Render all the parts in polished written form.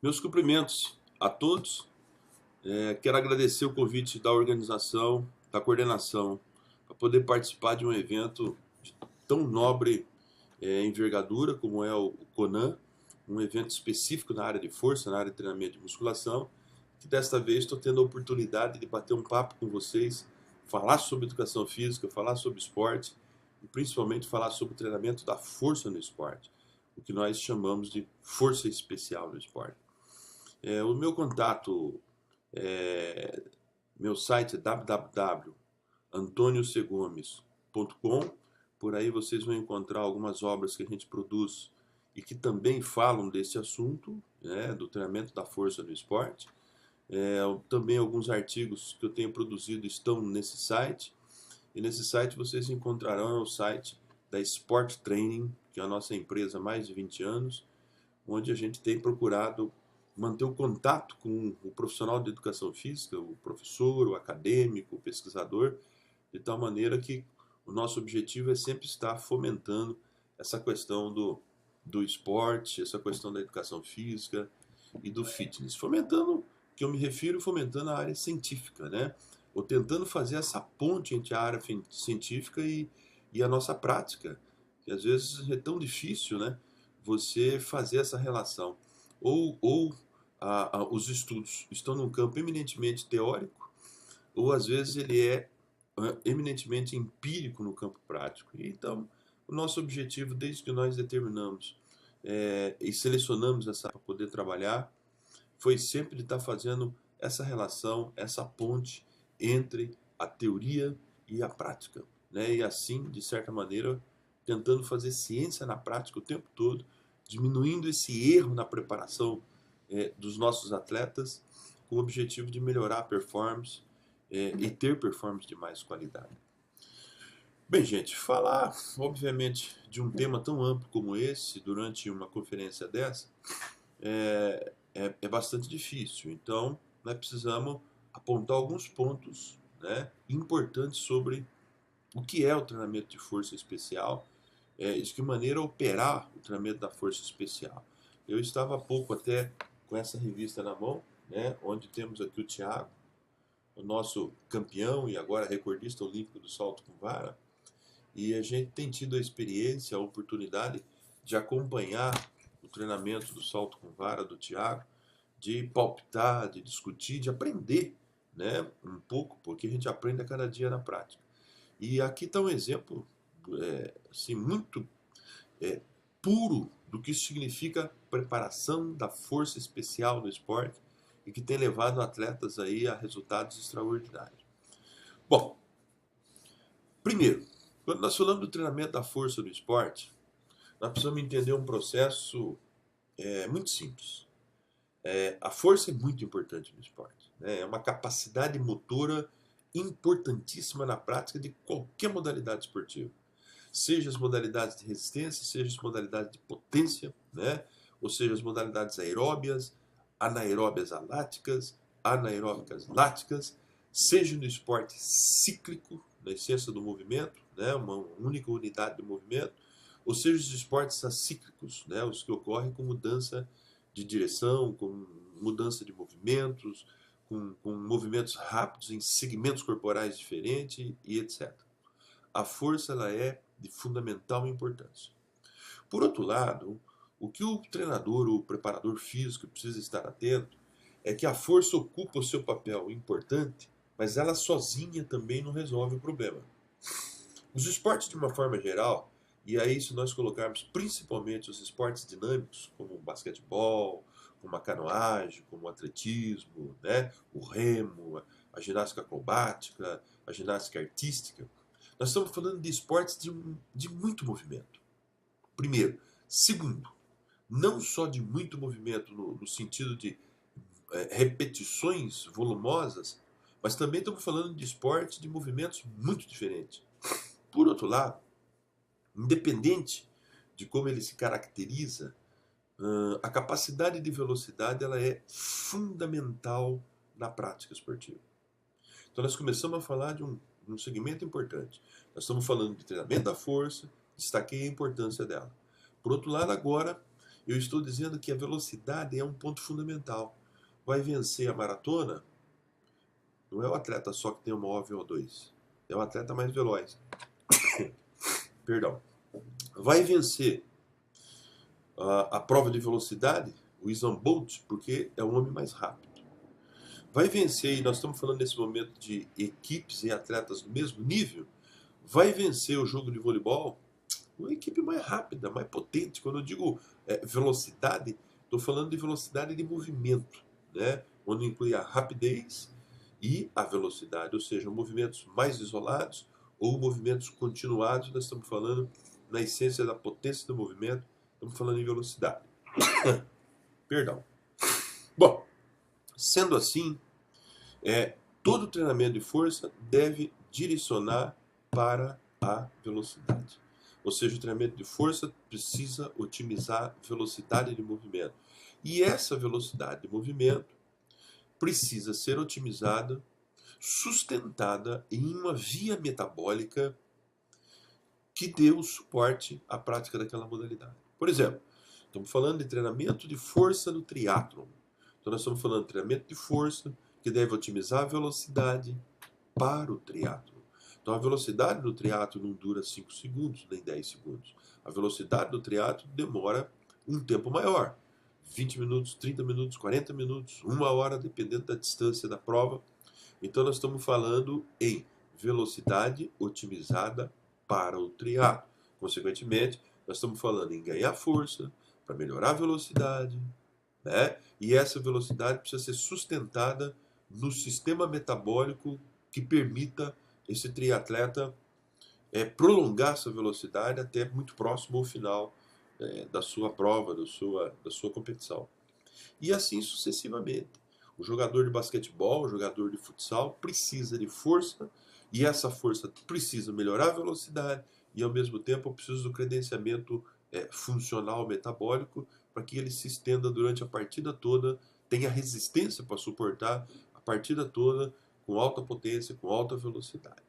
Meus cumprimentos a todos. Quero agradecer o convite da organização, da coordenação, para poder participar de um evento de tão nobre envergadura como é o CONAN, um evento específico na área de força, na área de treinamento de musculação, que desta vez estou tendo a oportunidade de bater um papo com vocês, falar sobre educação física, falar sobre esporte e principalmente falar sobre o treinamento da força no esporte, o que nós chamamos de força especial no esporte. O meu contato, é, meu site é www.antoniocegomes.com. Por aí vocês vão encontrar algumas obras que a gente produz e que também falam desse assunto, né, do treinamento da força do esporte. Também alguns artigos que eu tenho produzido estão nesse site. E nesse site vocês encontrarão o site da Sport Training, que é a nossa empresa há mais de 20 anos, onde a gente tem procurado manter o contato com o profissional de educação física, o professor, o acadêmico, o pesquisador, de tal maneira que o nosso objetivo é sempre estar fomentando essa questão do esporte, essa questão da educação física e do fitness. Fomentando, que eu me refiro, fomentando a área científica, né? Ou tentando fazer essa ponte entre a área científica e a nossa prática, que às vezes é tão difícil, né? Você fazer essa relação. Ou os estudos estão num campo eminentemente teórico, ou às vezes ele é eminentemente empírico no campo prático. Então, o nosso objetivo, desde que nós determinamos e selecionamos essa para poder trabalhar, foi sempre de estar fazendo essa relação, essa ponte entre a teoria e a prática, né? E assim, de certa maneira, tentando fazer ciência na prática o tempo todo, diminuindo esse erro na preparação dos nossos atletas, com o objetivo de melhorar a performance e ter performance de mais qualidade. Bem, gente, falar, obviamente, de um tema tão amplo como esse durante uma conferência dessa é bastante difícil. Então, nós precisamos apontar alguns pontos, né, importantes sobre o que é o treinamento de força especial e de que maneira operar o treinamento da força especial. Eu estava há pouco até com essa revista na mão, né, onde temos aqui o Thiago, o nosso campeão e agora recordista olímpico do salto com vara, e a gente tem tido a experiência, a oportunidade de acompanhar o treinamento do salto com vara do Thiago, de palpitar, de discutir, de aprender, né, um pouco, porque a gente aprende a cada dia na prática. E aqui está um exemplo assim, muito é, puro do que significa preparação da força especial no esporte e que tem levado atletas aí a resultados extraordinários. Bom, primeiro, quando nós falamos do treinamento da força no esporte, nós precisamos entender um processo muito simples. A força é muito importante no esporte, né? É uma capacidade motora importantíssima na prática de qualquer modalidade esportiva. Seja as modalidades de resistência, seja as modalidades de potência, né? Ou seja, as modalidades aeróbias, anaeróbias aláticas, anaeróbicas láticas, seja no esporte cíclico, na essência do movimento, né? Uma única unidade do movimento, ou seja, os esportes acíclicos, né? Os que ocorrem com mudança de direção, com mudança de movimentos, com movimentos rápidos em segmentos corporais diferentes e etc. A força ela é de fundamental importância. Por outro lado, o que o treinador ou o preparador físico precisa estar atento é que a força ocupa o seu papel importante, mas ela sozinha também não resolve o problema. Os esportes, de uma forma geral, e aí se nós colocarmos principalmente os esportes dinâmicos, como o basquetebol, como a canoagem, como o atletismo, né, o remo, a ginástica acrobática, a ginástica artística, nós estamos falando de esportes de muito movimento. Primeiro. Segundo, não só de muito movimento no sentido de repetições volumosas, mas também estamos falando de esportes de movimentos muito diferentes. Por outro lado, independente de como ele se caracteriza, a capacidade de velocidade ela é fundamental na prática esportiva. Então nós começamos a falar de um segmento importante. Nós estamos falando de treinamento da força, destaquei a importância dela. Por outro lado, agora, Eu estou dizendo que a velocidade é um ponto fundamental. Vai vencer a maratona, não é o atleta só que tem uma VO2, é o atleta mais veloz. Perdão. Vai vencer a prova de velocidade, o Usain Bolt, porque é o homem mais rápido. Vai vencer, e nós estamos falando nesse momento de equipes e atletas do mesmo nível, vai vencer o jogo de voleibol uma equipe mais rápida, mais potente. Quando eu digo velocidade, estou falando de velocidade de movimento, né? Onde inclui a rapidez e a velocidade, ou seja, movimentos mais isolados ou movimentos continuados. Nós estamos falando na essência da potência do movimento, estamos falando em velocidade. Perdão. Bom, sendo assim, todo treinamento de força deve direcionar para a velocidade. Ou seja, o treinamento de força precisa otimizar velocidade de movimento. E essa velocidade de movimento precisa ser otimizada, sustentada em uma via metabólica que dê o suporte à prática daquela modalidade. Por exemplo, estamos falando de treinamento de força no triatlon. Então nós estamos falando de treinamento de força que deve otimizar a velocidade para o triatlo. Então a velocidade do triatlo não dura 5 segundos, nem 10 segundos. A velocidade do triatlo demora um tempo maior. 20 minutos, 30 minutos, 40 minutos, 1 hora, dependendo da distância da prova. Então nós estamos falando em velocidade otimizada para o triatlo. Consequentemente, nós estamos falando em ganhar força para melhorar a velocidade, né? E essa velocidade precisa ser sustentada no sistema metabólico que permita esse triatleta prolongar essa velocidade até muito próximo ao final da sua prova, da sua competição. E assim sucessivamente. O jogador de basquetebol, o jogador de futsal precisa de força e essa força precisa melhorar a velocidade e ao mesmo tempo precisa do credenciamento funcional metabólico para que ele se estenda durante a partida toda, tenha resistência para suportar a partida toda com alta potência, com alta velocidade.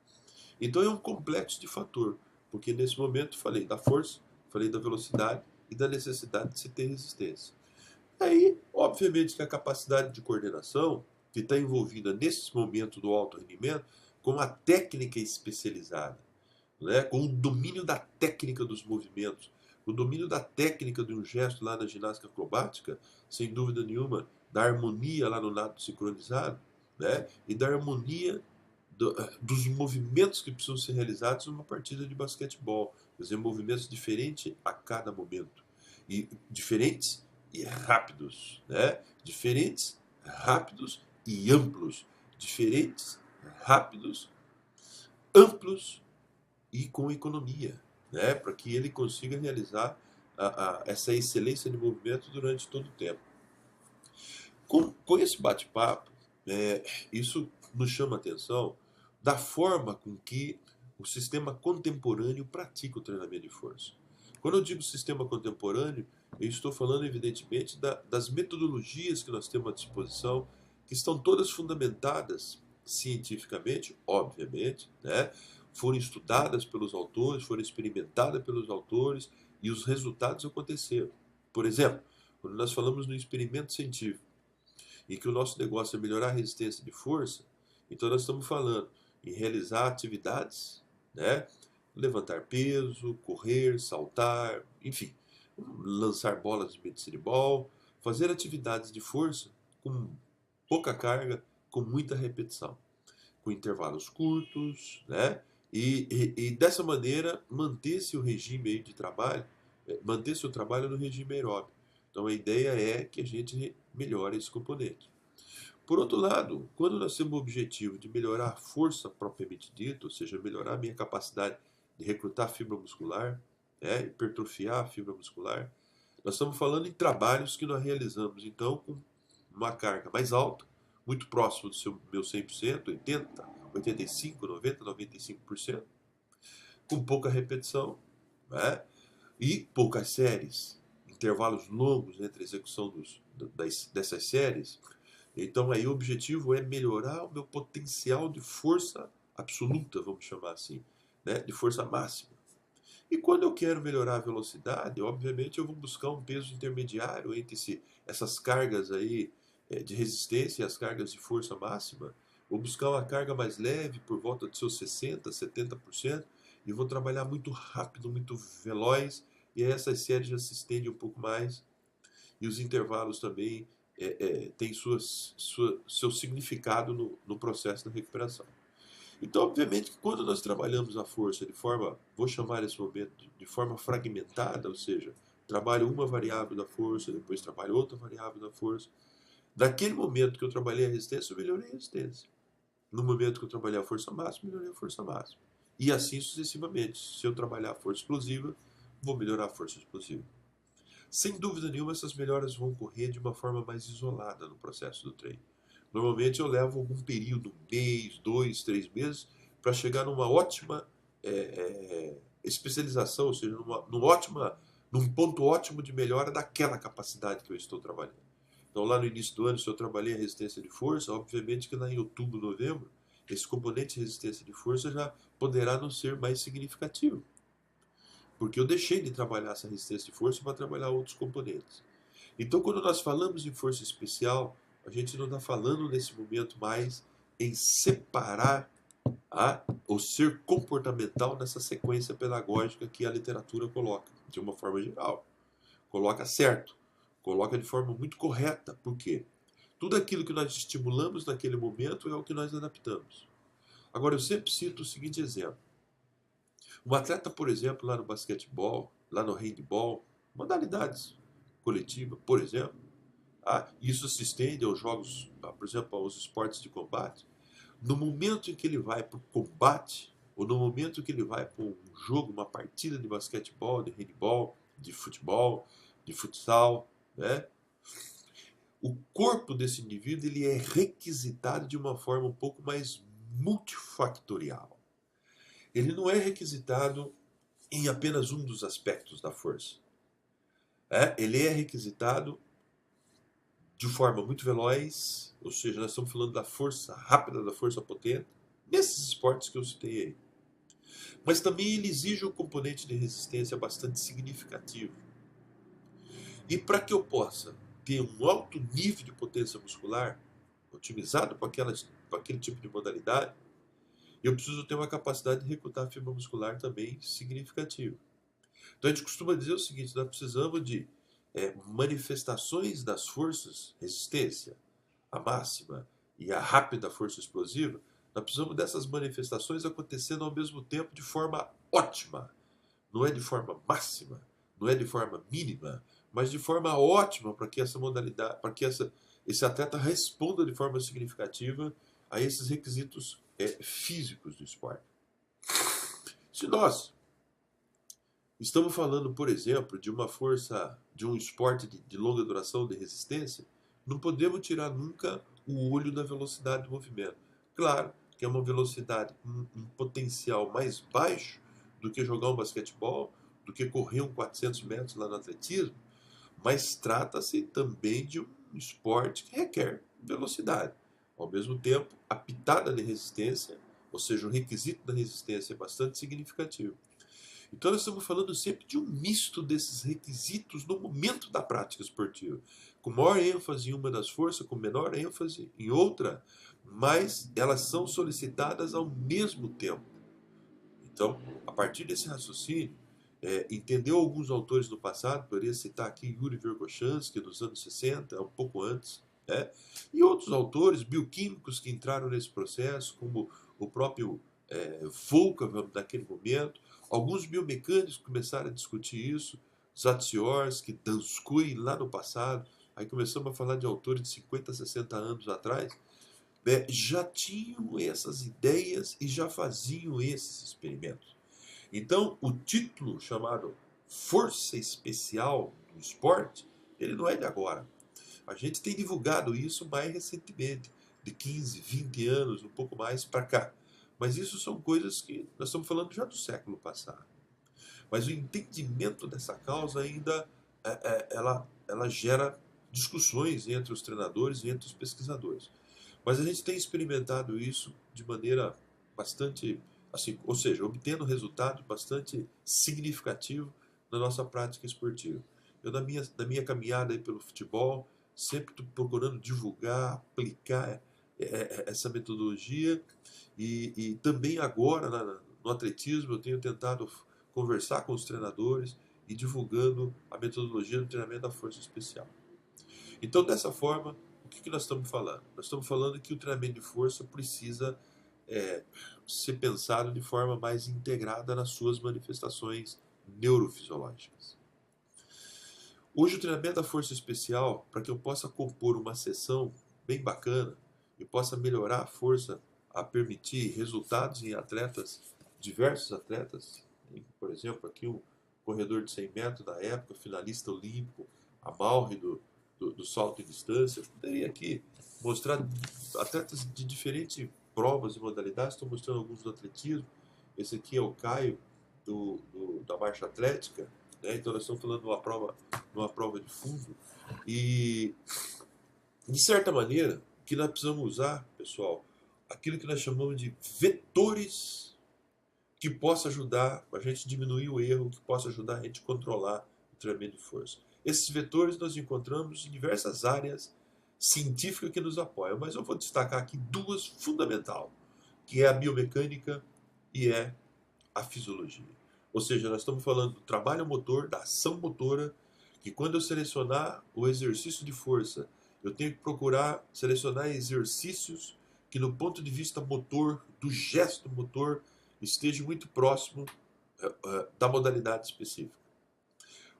Então é um complexo de fator, porque nesse momento falei da força, falei da velocidade e da necessidade de se ter resistência. Aí, obviamente, que a capacidade de coordenação, que está envolvida nesse momento do alto rendimento, com a técnica especializada, né, com o domínio da técnica dos movimentos, o domínio da técnica de um gesto lá na ginástica acrobática, sem dúvida nenhuma, da harmonia lá no nado sincronizado, né, e da harmonia dos movimentos que precisam ser realizados numa partida de basquetebol. Quer dizer, movimentos diferentes a cada momento. E diferentes e rápidos, né? Diferentes, rápidos e amplos. Diferentes, rápidos, amplos e com economia, né? Para que ele consiga realizar essa excelência de movimento durante todo o tempo. Com esse bate-papo, isso nos chama a atenção da forma com que o sistema contemporâneo pratica o treinamento de força. Quando eu digo sistema contemporâneo, eu estou falando, evidentemente, das metodologias que nós temos à disposição, que estão todas fundamentadas cientificamente, obviamente, né? Foram estudadas pelos autores, foram experimentadas pelos autores e os resultados aconteceram. Por exemplo, quando nós falamos no experimento científico e que o nosso negócio é melhorar a resistência de força, então nós estamos falando em realizar atividades, né? Levantar peso, correr, saltar, enfim, lançar bolas de beach-ball, fazer atividades de força com pouca carga, com muita repetição, com intervalos curtos, né? E dessa maneira manter-se o regime de trabalho, manter-se o trabalho no regime aeróbico. Então a ideia é que a gente melhore esse componente. Por outro lado, quando nós temos o objetivo de melhorar a força propriamente dita, ou seja, melhorar a minha capacidade de recrutar fibra muscular, hipertrofiar a fibra muscular, nós estamos falando em trabalhos que nós realizamos, então, com uma carga mais alta, muito próximo do meu 100%, 80%, 85%, 90%, 95%, com pouca repetição, né? E poucas séries, intervalos longos entre a execução dessas séries. Então aí o objetivo é melhorar o meu potencial de força absoluta, vamos chamar assim, né? De força máxima. E quando eu quero melhorar a velocidade, obviamente eu vou buscar um peso intermediário entre essas cargas aí de resistência e as cargas de força máxima. Vou buscar uma carga mais leve, por volta de seus 60%, 70%, e vou trabalhar muito rápido, muito veloz, e aí essas séries já se estendem um pouco mais, e os intervalos também têm seu significado no processo da recuperação. Então, obviamente, que quando nós trabalhamos a força de forma, vou chamar esse momento de forma fragmentada, ou seja, trabalho uma variável da força, depois trabalho outra variável da força. Naquele momento que eu trabalhei a resistência, eu melhorei a resistência. No momento que eu trabalhei a força máxima, melhorei a força máxima. E assim sucessivamente. Se eu trabalhar a força explosiva, vou melhorar a força explosiva. Sem dúvida nenhuma, essas melhoras vão ocorrer de uma forma mais isolada no processo do treino. Normalmente eu levo algum período, um mês, 2, 3 meses, para chegar numa ótima especialização, ou seja, num ponto ótimo de melhora daquela capacidade que eu estou trabalhando. Então, lá no início do ano, se eu trabalhei a resistência de força, obviamente que lá em outubro, novembro, esse componente de resistência de força já poderá não ser mais significativo, porque eu deixei de trabalhar essa resistência de força para trabalhar outros componentes. Então, quando nós falamos em força especial, a gente não está falando nesse momento mais em separar o ser comportamental nessa sequência pedagógica que a literatura coloca, de uma forma geral. Coloca certo, coloca de forma muito correta. Por quê? Tudo aquilo que nós estimulamos naquele momento é o que nós adaptamos. Agora, eu sempre cito o seguinte exemplo. Um atleta, por exemplo, lá no basquetebol, lá no handball, modalidades coletivas, por exemplo, isso se estende aos jogos, por exemplo, aos esportes de combate. No momento em que ele vai para o combate, ou no momento em que ele vai para um jogo, uma partida de basquetebol, de handball, de futebol, de futsal, né? O corpo desse indivíduo ele é requisitado de uma forma um pouco mais multifactorial. Ele não é requisitado em apenas um dos aspectos da força. Ele é requisitado de forma muito veloz, ou seja, nós estamos falando da força rápida, da força potente, nesses esportes que eu citei aí. Mas também ele exige um componente de resistência bastante significativo. E para que eu possa ter um alto nível de potência muscular, otimizado para aquele tipo de modalidade, eu preciso ter uma capacidade de recrutar fibra muscular também significativa. Então a gente costuma dizer o seguinte: nós precisamos de manifestações das forças, resistência, a máxima e a rápida força explosiva. Nós precisamos dessas manifestações acontecendo ao mesmo tempo de forma ótima. Não é de forma máxima, não é de forma mínima, mas de forma ótima para que essa modalidade, para que esse atleta responda de forma significativa a esses requisitos físicos do esporte. Se nós estamos falando, por exemplo, de uma força, de um esporte de longa duração, de resistência, não podemos tirar nunca o olho da velocidade do movimento. Claro que é uma velocidade, um potencial mais baixo do que jogar um basquetebol, do que correr 400 metros lá no atletismo, mas trata-se também de um esporte que requer velocidade. Ao mesmo tempo, a pitada de resistência, ou seja, o requisito da resistência é bastante significativo. Então nós estamos falando sempre de um misto desses requisitos no momento da prática esportiva, com maior ênfase em uma das forças, com menor ênfase em outra, mas elas são solicitadas ao mesmo tempo. Então, a partir desse raciocínio, entendeu alguns autores do passado, poderia citar aqui Yuri Verkhoshansky, dos anos 60, um pouco antes, e outros autores bioquímicos que entraram nesse processo, como o próprio Volkov naquele momento, alguns biomecânicos começaram a discutir isso, Zatsiorsky, Danskui, lá no passado, aí começamos a falar de autores de 50, 60 anos atrás, já tinham essas ideias e já faziam esses experimentos. Então, o título chamado Força Especial do Esporte, ele não é de agora. A gente tem divulgado isso mais recentemente, de 15, 20 anos, um pouco mais para cá. Mas isso são coisas que nós estamos falando já do século passado. Mas o entendimento dessa causa ainda ela gera discussões entre os treinadores e entre os pesquisadores. Mas a gente tem experimentado isso de maneira bastante assim, ou seja, obtendo resultado bastante significativo na nossa prática esportiva. Eu, na minha caminhada aí pelo futebol, sempre estou procurando divulgar, aplicar essa metodologia e também agora no atletismo eu tenho tentado conversar com os treinadores e divulgando a metodologia do treinamento da força especial. Então, dessa forma, o que nós estamos falando? Nós estamos falando que o treinamento de força precisa é, ser pensado de forma mais integrada nas suas manifestações neurofisiológicas. Hoje, o treinamento da força especial, para que eu possa compor uma sessão bem bacana e possa melhorar a força a permitir resultados em atletas, diversos atletas, por exemplo, aqui um corredor de 100 metros da época, finalista olímpico, a Mauri do salto em distância. Eu poderia aqui mostrar atletas de diferentes provas e modalidades, estou mostrando alguns do atletismo. Esse aqui é o Caio da marcha atlética, né? Então nós estamos falando de uma prova de fundo. E, de certa maneira, o que nós precisamos usar, pessoal, aquilo que nós chamamos de vetores que possa ajudar a gente a diminuir o erro, que possa ajudar a gente a controlar o treinamento de força. Esses vetores nós encontramos em diversas áreas científicas que nos apoiam, mas eu vou destacar aqui duas fundamentais, que é a biomecânica e é a fisiologia. Ou seja, nós estamos falando do trabalho motor, da ação motora, que quando eu selecionar o exercício de força, eu tenho que procurar selecionar exercícios que, no ponto de vista motor, do gesto motor, esteja muito próximo da modalidade específica.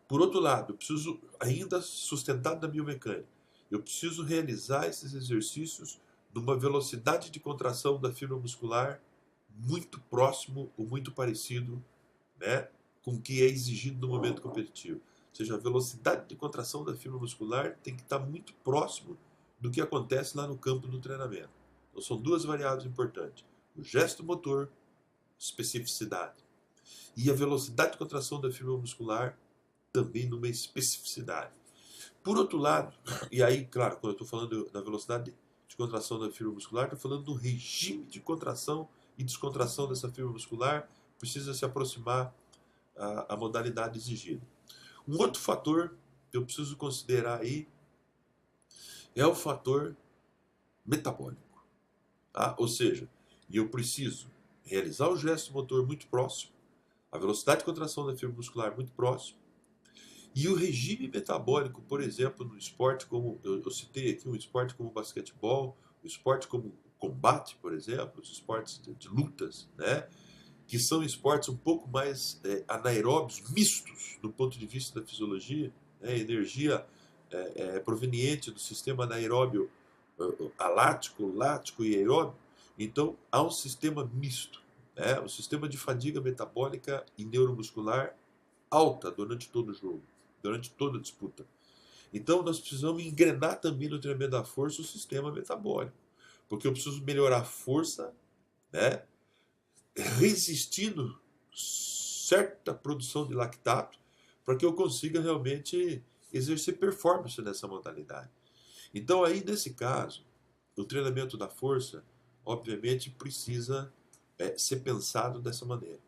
Por outro lado, eu preciso, ainda sustentado na biomecânica, eu preciso realizar esses exercícios numa velocidade de contração da fibra muscular muito próximo ou muito parecido, né, com o que é exigido no momento competitivo. Ou seja, a velocidade de contração da fibra muscular tem que estar muito próximo do que acontece lá no campo do treinamento. Então, são duas variáveis importantes: o gesto motor, especificidade, e a velocidade de contração da fibra muscular também numa especificidade. Por outro lado, e aí, claro, quando eu estou falando da velocidade de contração da fibra muscular, estou falando do regime de contração e descontração dessa fibra muscular, precisa se aproximar a modalidade exigida. Um outro fator que eu preciso considerar aí é o fator metabólico. Tá? Ou seja, eu preciso realizar o gesto motor muito próximo, a velocidade de contração da fibra muscular muito próximo, e o regime metabólico, por exemplo, no esporte como, eu citei aqui um esporte como o basquetebol, o esporte como o combate, por exemplo, os esportes de lutas, né? Que são esportes um pouco mais anaeróbios, mistos, do ponto de vista da fisiologia, né? Energia proveniente do sistema anaeróbio alático, lático e aeróbio. Então, há um sistema misto, né? Um sistema de fadiga metabólica e neuromuscular alta durante todo o jogo, durante toda a disputa. Então, nós precisamos engrenar também no treinamento da força o sistema metabólico, porque eu preciso melhorar a força, né, resistindo certa produção de lactato, para que eu consiga realmente exercer performance nessa modalidade. Então, aí, nesse caso, o treinamento da força, obviamente, precisa ser pensado dessa maneira.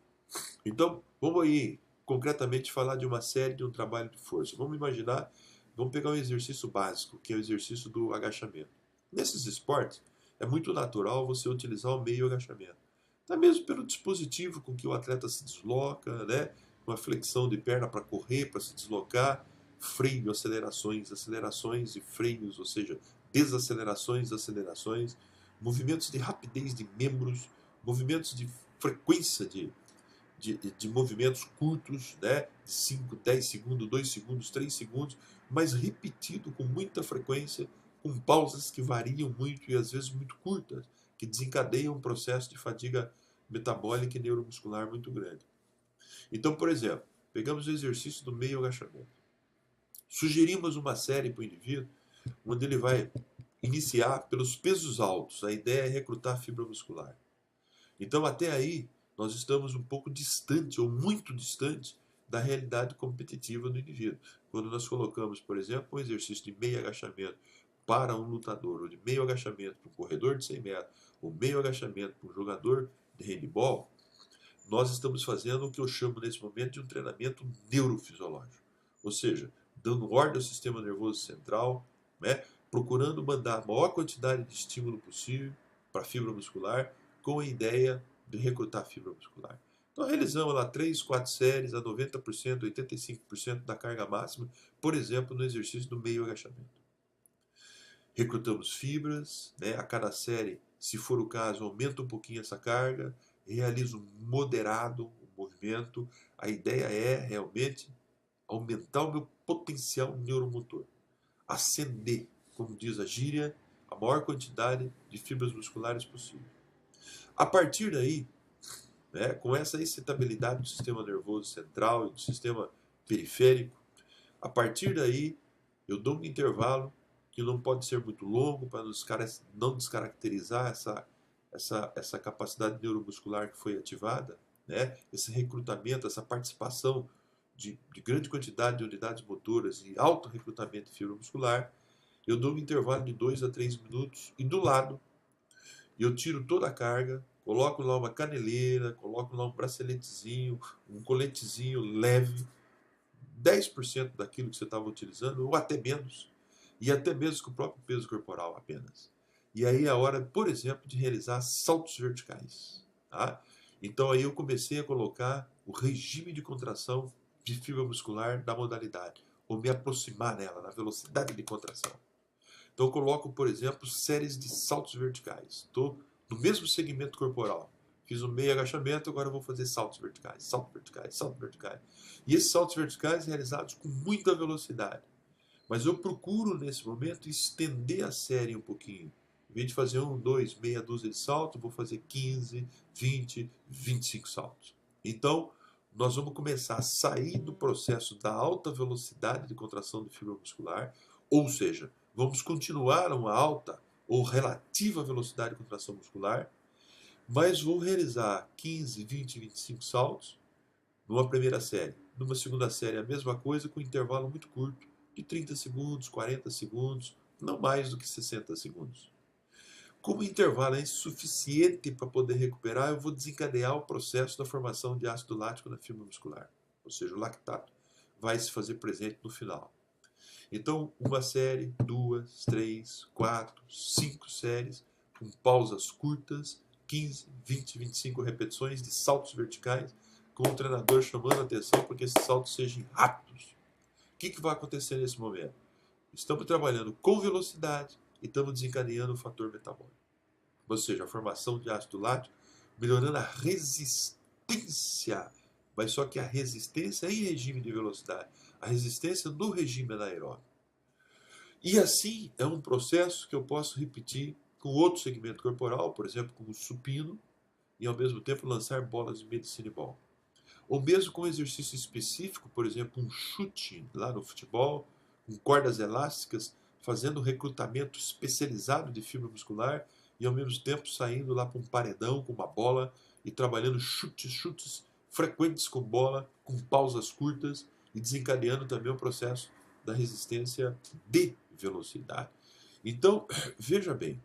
Então, vamos aí concretamente falar de uma série de um trabalho de força. Vamos imaginar, vamos pegar um exercício básico, que é o exercício do agachamento. Nesses esportes, é muito natural você utilizar o meio agachamento. Até mesmo pelo dispositivo com que o atleta se desloca, né? Uma flexão de perna para correr, para se deslocar, freio, acelerações, acelerações e freios, ou seja, desacelerações, acelerações, movimentos de rapidez de membros, movimentos de frequência de movimentos curtos, né? 5, 10 segundos, 2 segundos, 3 segundos, mas repetido com muita frequência, com pausas que variam muito e às vezes muito curtas, que desencadeiam um processo de fadiga metabólica e neuromuscular muito grande. Então, por exemplo, pegamos o exercício do meio agachamento. Sugerimos uma série para o indivíduo, onde ele vai iniciar pelos pesos altos. A ideia é recrutar fibra muscular. Então, até aí, nós estamos um pouco distante, ou muito distante, da realidade competitiva do indivíduo. Quando nós colocamos, por exemplo, um exercício de meio agachamento para um lutador, ou de meio agachamento para um corredor de 100 metros, ou meio agachamento para um jogador de handebol, nós estamos fazendo o que eu chamo nesse momento de um treinamento neurofisiológico. Ou seja, dando ordem ao sistema nervoso central, né, procurando mandar a maior quantidade de estímulo possível para a fibra muscular, com a ideia de recrutar a fibra muscular. Então realizamos lá 3, 4 séries a 90%, 85% da carga máxima, por exemplo, no exercício do meio agachamento. Recrutamos fibras, né, a cada série, se for o caso, aumenta um pouquinho essa carga, realizo moderado o movimento. A ideia é realmente aumentar o meu potencial neuromotor, acender, como diz a gíria, a maior quantidade de fibras musculares possível. A partir daí, né, com essa excitabilidade do sistema nervoso central e do sistema periférico, a partir daí eu dou um intervalo que não pode ser muito longo para não descaracterizar essa capacidade neuromuscular que foi ativada, né, esse recrutamento, essa participação de grande quantidade de unidades motoras e alto recrutamento de fibra muscular. Eu dou um intervalo de 2 a 3 minutos e do lado eu tiro toda a carga, coloco lá uma caneleira, coloco lá um braceletezinho, um coletezinho leve, 10% daquilo que você estava utilizando, ou até menos, e até mesmo com o próprio peso corporal apenas. E aí é a hora, por exemplo, de realizar saltos verticais. Tá? Então aí eu comecei a colocar o regime de contração de fibra muscular da modalidade, ou me aproximar nela, na velocidade de contração. Então eu coloco, por exemplo, séries de saltos verticais. Estou no mesmo segmento corporal. Fiz um meio agachamento, agora eu vou fazer saltos verticais, saltos verticais, saltos verticais. E esses saltos verticais realizados com muita velocidade. Mas eu procuro, nesse momento, estender a série um pouquinho. Em vez de fazer 1, 2, meia dúzia de saltos, vou fazer 15, 20, 25 saltos. Então, nós vamos começar a sair do processo da alta velocidade de contração de fibra muscular, ou seja, vamos continuar uma alta ou relativa velocidade de contração muscular, mas vou realizar 15, 20, 25 saltos numa primeira série. Numa segunda série, a mesma coisa, com um intervalo muito curto, de 30 segundos, 40 segundos, não mais do que 60 segundos. Como o intervalo é insuficiente para poder recuperar, eu vou desencadear o processo da formação de ácido lático na fibra muscular, ou seja, o lactato vai se fazer presente no final. Então, uma série, 2, 3, 4, 5 séries, com pausas curtas, 15, 20, 25 repetições de saltos verticais, com o treinador chamando a atenção para que esses saltos sejam rápidos. O que vai acontecer nesse momento? Estamos trabalhando com velocidade e estamos desencadeando o fator metabólico. Ou seja, a formação de ácido lático, melhorando a resistência, mas só que a resistência em regime de velocidade, a resistência no regime anaeróbico. E assim é um processo que eu posso repetir com outro segmento corporal, por exemplo, como o supino, e ao mesmo tempo lançar bolas de medicine ball. Ou mesmo com um exercício específico, por exemplo, um chute lá no futebol, com cordas elásticas, fazendo um recrutamento especializado de fibra muscular e ao mesmo tempo saindo lá para um paredão com uma bola e trabalhando chutes frequentes com bola, com pausas curtas e desencadeando também o processo da resistência de velocidade. Então, veja bem,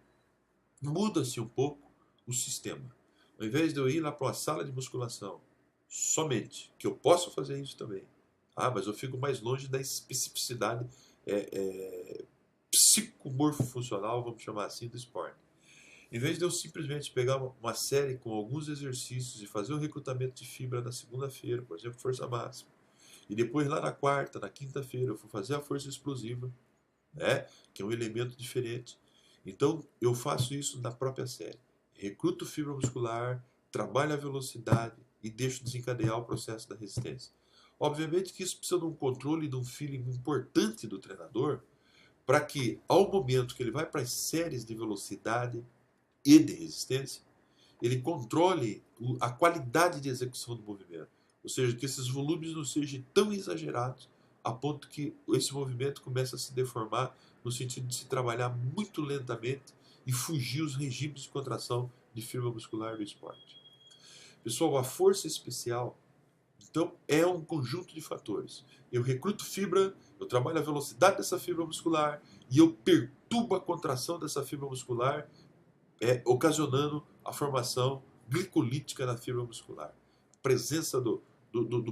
muda-se um pouco o sistema. Ao invés de eu ir lá para uma sala de musculação, somente, que eu posso fazer isso também, mas eu fico mais longe da especificidade psicomorfofuncional, vamos chamar assim, do esporte. Em vez de eu simplesmente pegar uma série com alguns exercícios e fazer o recrutamento de fibra na segunda-feira, por exemplo, força máxima, e depois lá na quarta, na quinta-feira, eu vou fazer a força explosiva, né, que é um elemento diferente. Então, eu faço isso na própria série. Recruto fibra muscular, trabalho a velocidade e deixo desencadear o processo da resistência. Obviamente que isso precisa de um controle e de um feeling importante do treinador, para que, ao momento que ele vai para as séries de velocidade e de resistência, ele controle a qualidade de execução do movimento. Ou seja, que esses volumes não sejam tão exagerados a ponto que esse movimento comece a se deformar no sentido de se trabalhar muito lentamente e fugir os regimes de contração de fibra muscular do esporte. Pessoal, a força especial, então, é um conjunto de fatores. Eu recruto fibra, eu trabalho a velocidade dessa fibra muscular e eu perturbo a contração dessa fibra muscular, ocasionando a formação glicolítica na fibra muscular. presença do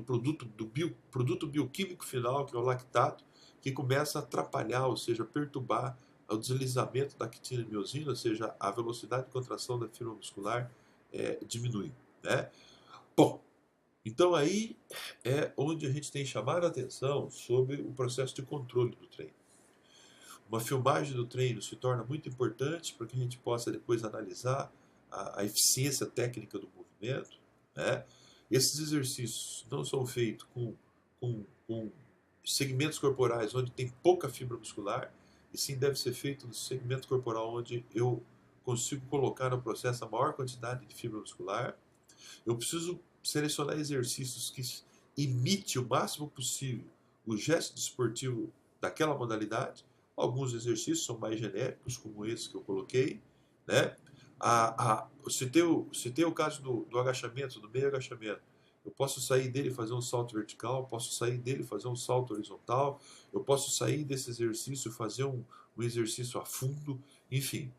produto bioquímico final, que é o lactato, que começa a atrapalhar, ou seja, perturbar o deslizamento da actina e miosina, ou seja, a velocidade de contração da fibra muscular diminui. Né? Bom, então aí é onde a gente tem chamado a atenção sobre o processo de controle do treino. Uma filmagem do treino se torna muito importante para que a gente possa depois analisar a eficiência técnica do movimento. Né? Esses exercícios não são feitos com segmentos corporais onde tem pouca fibra muscular, e sim deve ser feito no segmento corporal onde eu consigo colocar no processo a maior quantidade de fibra muscular. Eu preciso selecionar exercícios que imite o máximo possível o gesto esportivo daquela modalidade. Alguns exercícios são mais genéricos, como esse que eu coloquei. Né? Citei o caso do agachamento, do meio agachamento. Eu posso sair dele e fazer um salto vertical, posso sair dele e fazer um salto horizontal, eu posso sair desse exercício e fazer um exercício a fundo, enfim.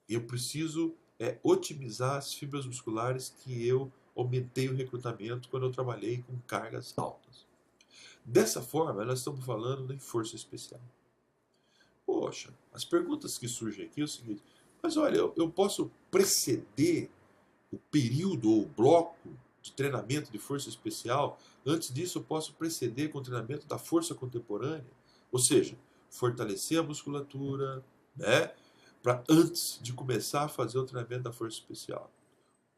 Eu preciso otimizar as fibras musculares que eu aumentei o recrutamento quando eu trabalhei com cargas altas. Dessa forma, nós estamos falando em força especial. Poxa, as perguntas que surgem aqui é o seguinte: mas olha, eu posso preceder o período ou o bloco de treinamento de força especial? Antes disso, eu posso preceder com o treinamento da força contemporânea? Ou seja, fortalecer a musculatura, né? Para antes de começar a fazer o treinamento da força especial.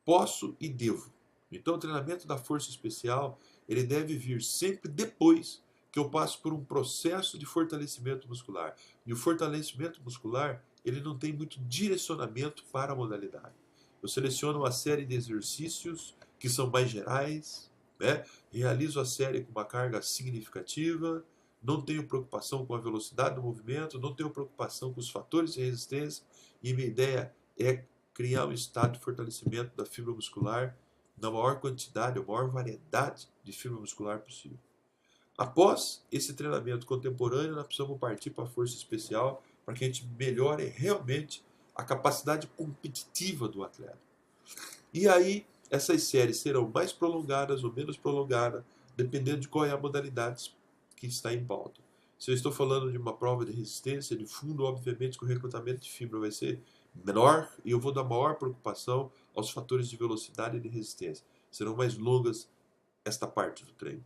Posso e devo. Então, o treinamento da força especial, ele deve vir sempre depois que eu passo por um processo de fortalecimento muscular. E o fortalecimento muscular, ele não tem muito direcionamento para a modalidade. Eu seleciono uma série de exercícios que são mais gerais, né? Realizo a série com uma carga significativa, não tenho preocupação com a velocidade do movimento, não tenho preocupação com os fatores de resistência, e minha ideia é criar um estado de fortalecimento da fibra muscular na maior quantidade, a maior variedade de fibra muscular possível. Após esse treinamento contemporâneo, nós precisamos partir para a força especial para que a gente melhore realmente a capacidade competitiva do atleta. E aí, essas séries serão mais prolongadas ou menos prolongadas, dependendo de qual é a modalidade que está em pauta. Se eu estou falando de uma prova de resistência de fundo, obviamente que o recrutamento de fibra vai ser menor e eu vou dar maior preocupação aos fatores de velocidade e de resistência. Serão mais longas esta parte do treino.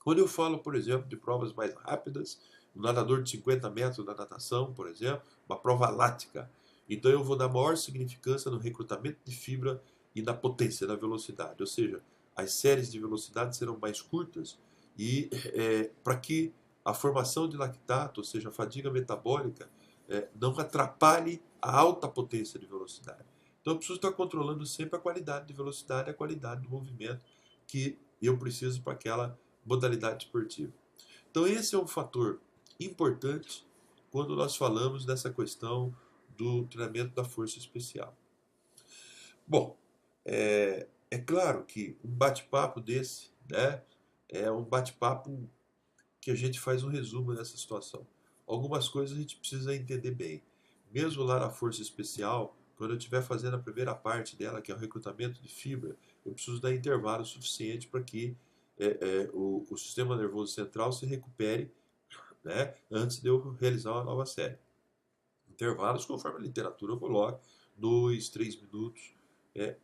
Quando eu falo, por exemplo, de provas mais rápidas, um nadador de 50 metros da natação, por exemplo, uma prova lática, então eu vou dar maior significância no recrutamento de fibra e na potência, na velocidade. Ou seja, as séries de velocidade serão mais curtas e para que a formação de lactato, ou seja, a fadiga metabólica, não atrapalhe a alta potência de velocidade. Então eu preciso estar controlando sempre a qualidade de velocidade e a qualidade do movimento que eu preciso para aquela modalidade esportiva. Então esse é um fator importante quando nós falamos dessa questão do treinamento da força especial. Bom, é claro que um bate-papo desse, né, é um bate-papo que a gente faz um resumo dessa situação. Algumas coisas a gente precisa entender bem. Mesmo lá na força especial, quando eu estiver fazendo a primeira parte dela, que é o recrutamento de fibra, eu preciso dar intervalo suficiente para que o sistema nervoso central se recupere, né, antes de eu realizar uma nova série. Intervalos, conforme a literatura coloca, 2, 3 minutos,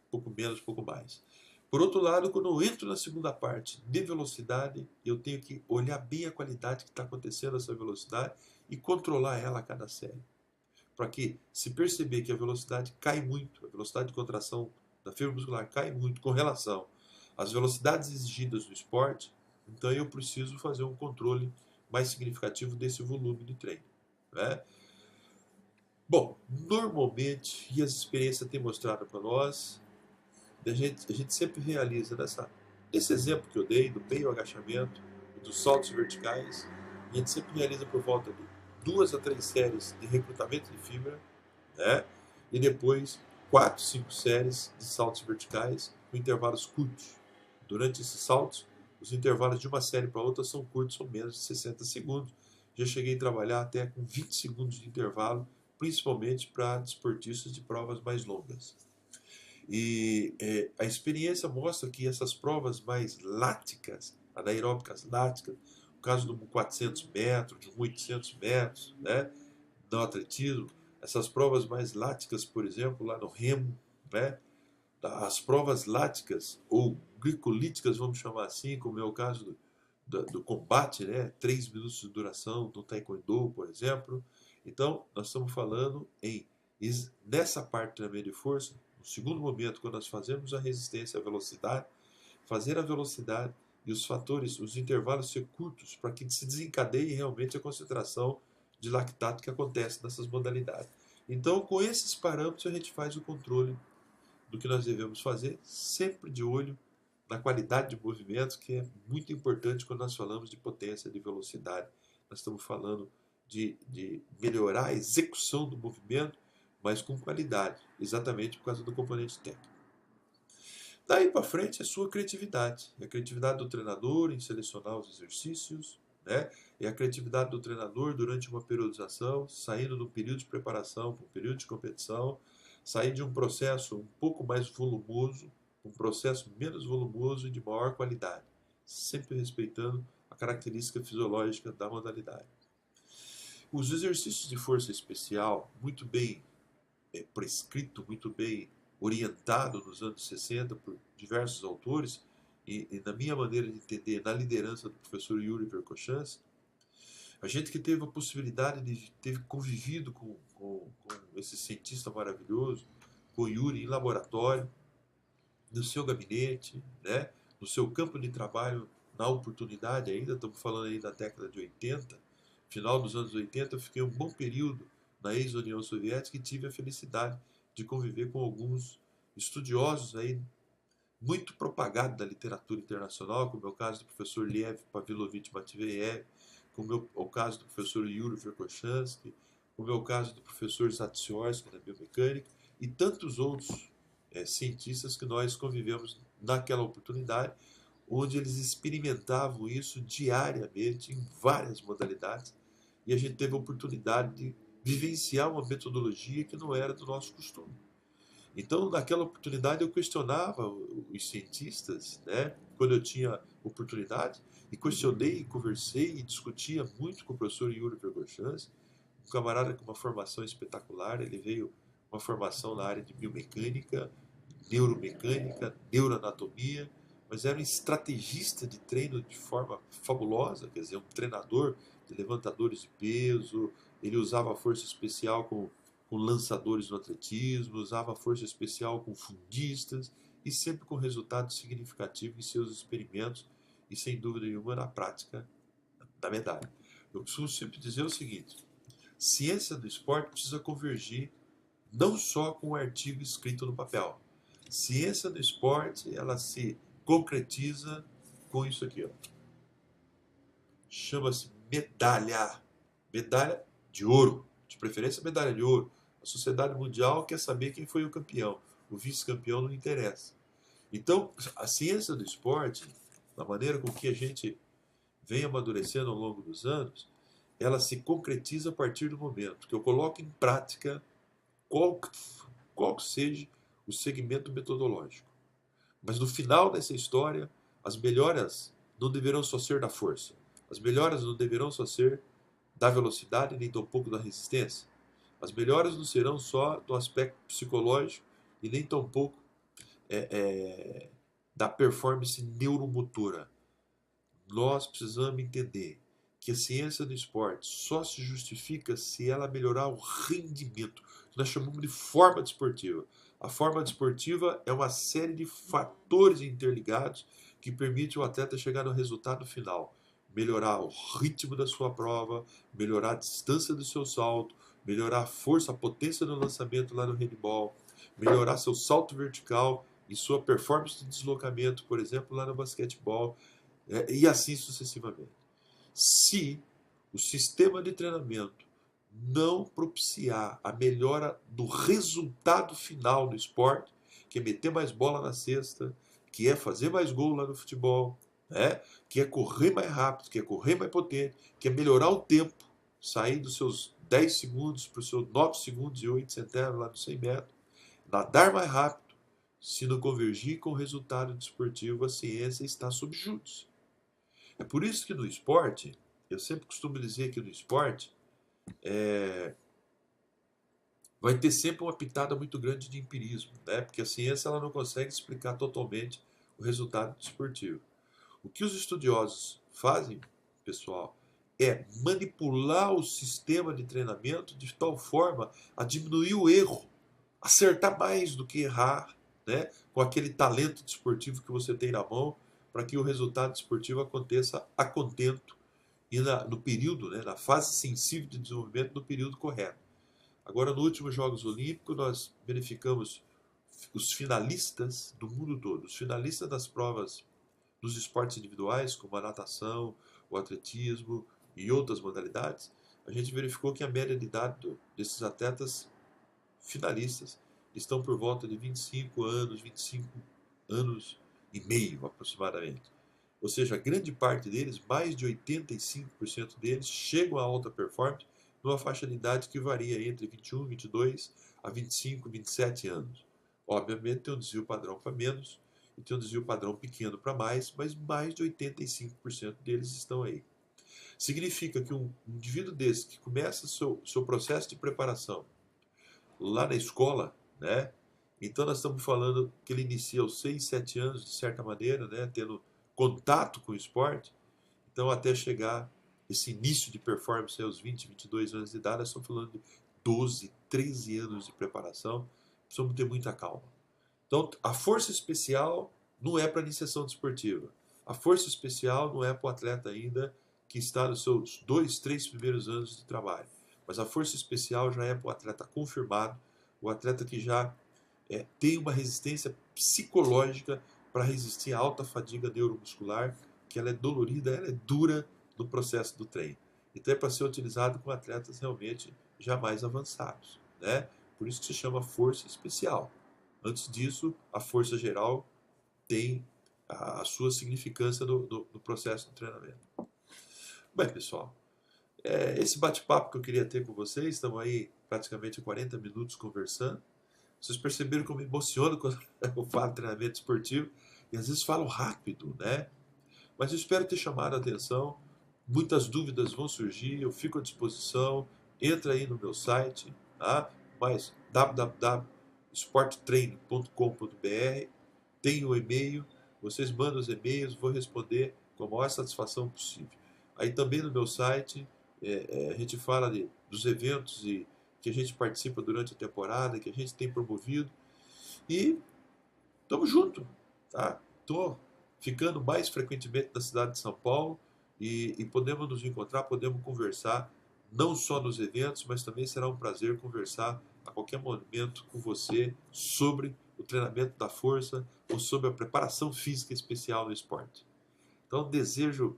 pouco menos, pouco mais. Por outro lado, quando eu entro na segunda parte de velocidade, eu tenho que olhar bem a qualidade que está acontecendo nessa velocidade e controlar ela a cada série. Para que, se perceber que a velocidade cai muito, a velocidade de contração da fibra muscular cai muito com relação às velocidades exigidas do esporte, então eu preciso fazer um controle mais significativo desse volume de treino. Né? Bom, normalmente, e as experiências têm mostrado para nós, a gente sempre realiza nesse exemplo que eu dei, do meio agachamento e dos saltos verticais, a gente sempre realiza por volta de 2 a 3 séries de recrutamento de fibra, né? E depois 4, 5 séries de saltos verticais com intervalos curtos. Durante esses saltos, os intervalos de uma série para outra são curtos, são menos de 60 segundos. Já cheguei a trabalhar até com 20 segundos de intervalo, principalmente para desportistas de provas mais longas. E a experiência mostra que essas provas mais láticas, anaeróbicas láticas, no caso do 400 metros, de 800 metros, né, no atletismo, essas provas mais láticas, por exemplo, lá no remo, né, as provas láticas ou glicolíticas, vamos chamar assim, como é o caso do combate, né, 3 minutos de duração do taekwondo, por exemplo. Então, nós estamos falando nessa parte do treinamento de força, no segundo momento, quando nós fazemos a resistência à velocidade, fazer a velocidade e os fatores, os intervalos ser curtos, para que se desencadeie realmente a concentração de lactato que acontece nessas modalidades. Então, com esses parâmetros, a gente faz o controle do que nós devemos fazer, sempre de olho na qualidade de movimento, que é muito importante quando nós falamos de potência, de velocidade. Nós estamos falando de melhorar a execução do movimento, mas com qualidade, exatamente por causa do componente técnico. Daí para frente é sua criatividade. É a criatividade do treinador em selecionar os exercícios, né? É a criatividade do treinador durante uma periodização, saindo do período de preparação para o período de competição, sair de um processo um pouco mais volumoso, um processo menos volumoso e de maior qualidade, sempre respeitando a característica fisiológica da modalidade. Os exercícios de força especial, muito bem prescrito, muito bem orientado nos anos 60 por diversos autores, e na minha maneira de entender, na liderança do professor Yuri Verkhoshansky, a gente que teve a possibilidade de ter convivido com esse cientista maravilhoso, com o Yuri em laboratório, no seu gabinete, né, no seu campo de trabalho, na oportunidade ainda, estamos falando aí da década de 80, final dos anos 80, eu fiquei um bom período na ex-União Soviética e tive a felicidade de conviver com alguns estudiosos aí muito propagados da literatura internacional, como é o caso do professor Lev Pavlovich Matveyev, como é o caso do professor Yuri Verkhoshansky, como é o caso do professor Zatsiorsky na biomecânica, e tantos outros cientistas que nós convivemos naquela oportunidade, onde eles experimentavam isso diariamente em várias modalidades, e a gente teve a oportunidade de vivenciar uma metodologia que não era do nosso costume. Então, naquela oportunidade, eu questionava os cientistas, né, quando eu tinha oportunidade, e questionei, conversei e discutia muito com o professor Yuri Verkhoshansky, um camarada com uma formação espetacular. Ele veio uma formação na área de biomecânica, neuromecânica, neuroanatomia, mas era um estrategista de treino de forma fabulosa, quer dizer, um treinador de levantadores de peso. Ele usava a força especial com lançadores no atletismo, usava a força especial com fundistas, e sempre com resultados significativos em seus experimentos e, sem dúvida nenhuma, na prática da medalha. Eu costumo sempre dizer o seguinte: ciência do esporte precisa convergir não só com o artigo escrito no papel. Ciência do esporte, ela se concretiza com isso aqui, ó. Chama-se medalha. Medalha de ouro, de preferência medalha de ouro. A sociedade mundial quer saber quem foi o campeão. O vice-campeão não interessa. Então, a ciência do esporte, da maneira com que a gente vem amadurecendo ao longo dos anos, ela se concretiza a partir do momento que eu coloco em prática qual que seja o segmento metodológico. Mas no final dessa história, as melhoras não deverão só ser da força. As melhoras não deverão só ser da velocidade, nem tampouco da resistência. As melhoras não serão só do aspecto psicológico e nem tampouco da performance neuromotora. Nós precisamos entender que a ciência do esporte só se justifica se ela melhorar o rendimento, que nós chamamos de forma desportiva. A forma desportiva é uma série de fatores interligados que permite o atleta chegar no resultado final. Melhorar o ritmo da sua prova, melhorar a distância do seu salto, melhorar a força, a potência do lançamento lá no handball, melhorar seu salto vertical e sua performance de deslocamento, por exemplo, lá no basquetebol, e assim sucessivamente. Se o sistema de treinamento não propiciar a melhora do resultado final do esporte, que é meter mais bola na cesta, que é fazer mais gol lá no futebol, né? Que é correr mais rápido, que é correr mais potente, que é melhorar o tempo, sair dos seus 10 segundos para os seus 9 segundos e 8 centésimos lá no 100 metros, nadar mais rápido, Se não convergir com o resultado desportivo, a ciência está sob júdice. É por isso que no esporte, eu sempre costumo dizer que no esporte vai ter sempre uma pitada muito grande de empirismo, né? Porque a ciência ela não consegue explicar totalmente o resultado desportivo. O que os estudiosos fazem, pessoal, é manipular o sistema de treinamento de tal forma a diminuir o erro, acertar mais do que errar, né? Com aquele talento desportivo que você tem na mão, para que o resultado desportivo aconteça a contento e no período, né? Na fase sensível de desenvolvimento, no período correto. Agora, nos últimos Jogos Olímpicos, nós verificamos os finalistas do mundo todo, os finalistas das provas dos esportes individuais, como a natação, o atletismo e outras modalidades. A gente verificou que a média de idade desses atletas finalistas estão por volta de 25 anos, 25 anos e meio aproximadamente. Ou seja, a grande parte deles, mais de 85% deles, chegam à alta performance numa faixa de idade que varia entre 21, 22 a 25, 27 anos. Obviamente tem um desvio padrão para menos e tem um desvio padrão pequeno para mais, mas mais de 85% deles estão aí. Significa que um indivíduo desse que começa seu processo de preparação lá na escola, né? Então nós estamos falando que ele inicia aos 6, 7 anos, de certa maneira, né? Tendo contato com o esporte. Então até chegar esse início de performance aos 20, 22 anos de idade, nós estamos falando de 12, 13 anos de preparação. Precisamos ter muita calma. Então a força especial não é para iniciação desportiva. A força especial não é para o atleta ainda que está nos seus 2, 3 primeiros anos de trabalho. Mas a força especial já é para o atleta confirmado, o atleta que já tem uma resistência psicológica para resistir à alta fadiga neuromuscular, que ela é dolorida, ela é dura no processo do treino. Então é para ser utilizado com atletas realmente já mais avançados, né? Por isso que se chama força especial. Antes disso, a força geral tem a sua significância no processo do treinamento. Bem, pessoal, esse bate-papo que eu queria ter com vocês, estamos aí praticamente 40 minutos conversando. Vocês perceberam que eu me emociono quando eu falo treinamento esportivo e às vezes falo rápido, né? Mas eu espero ter chamado a atenção. Muitas dúvidas vão surgir, eu fico à disposição. Entra aí no meu site, tá? Mais www.sporttraining.com.br. Tem o e-mail, vocês mandam os e-mails, vou responder com a maior satisfação possível. Aí também no meu site a gente fala dos eventos que a gente participa durante a temporada, que a gente tem promovido. E estamos juntos, tá? Estou ficando mais frequentemente na cidade de São Paulo e podemos nos encontrar, podemos conversar, não só nos eventos, mas também será um prazer conversar a qualquer momento com você sobre o treinamento da força ou sobre a preparação física especial no esporte. Então, desejo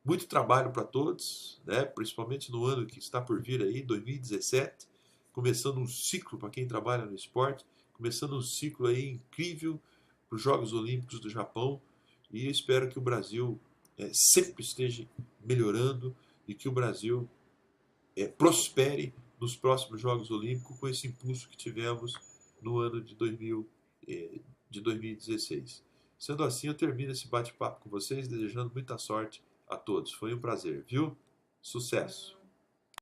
muito trabalho para todos, né? Principalmente no ano que está por vir aí, 2017, começando um ciclo para quem trabalha no esporte, começando um ciclo aí incrível para os Jogos Olímpicos do Japão, e eu espero que o Brasil sempre esteja melhorando e que o Brasil prospere nos próximos Jogos Olímpicos com esse impulso que tivemos no ano de 2016. Sendo assim, eu termino esse bate-papo com vocês, desejando muita sorte a todos. Foi um prazer, viu? Sucesso!